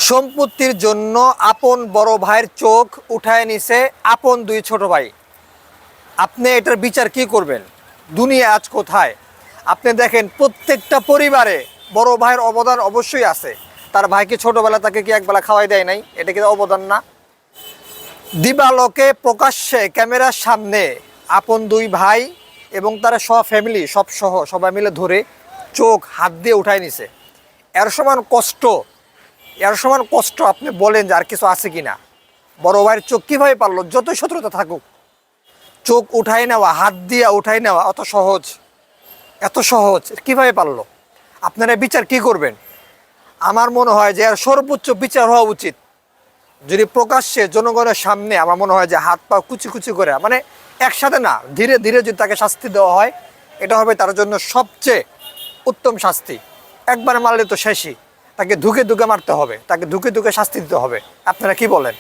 সম্পত্তির জন্য আপন বড় ভাইয়ের চোখ উঠায় নিছে আপন দুই ছোট ভাই। আপনি এটার বিচার কি করবেন? দুনিয়া আজ কোথায়? আপনি দেখেন প্রত্যেকটা পরিবারে বড় ভাইয়ের অবদান অবশ্যই আছে। তার ভাইকে ছোটবেলা তাকে কি একবেলা খাওয়াই দেয় নাই? এটা কি অবদান না? দিবালোকে প্রকাশ্যে ক্যামেরার সামনে আপন দুই ভাই এবং তারা সব ফ্যামিলি সব সহ সবাই মিলে ধরে চোখ হাত দিয়ে উঠায় নিছে। এর সমান কষ্ট আপনি বলেন যে আর কিছু আছে কি না? বড় ভাইয়ের চোখ কীভাবে পারলো? যতই শত্রুতা থাকুক, চোখ উঠাই নেওয়া, হাত দিয়ে উঠাই নেওয়া এত সহজ কীভাবে পারলো? আপনারা বিচার কি করবেন? আমার মনে হয় যে এর সর্বোচ্চ বিচার হওয়া উচিত। যদি প্রকাশ্যে জনগণের সামনে আমার মনে হয় যে হাত পা কুচি কুচি করে, মানে একসাথে না, ধীরে ধীরে যদি তাকে শাস্তি দেওয়া হয়, এটা হবে তার জন্য সবচেয়ে উত্তম শাস্তি। একবারে মারলে তো শেষই, তাকে ধুকে ধুকে মারতে হবে, তাকে ধুকে ধুকে শাস্তি দিতে হবে। আপনারা কি বলেন?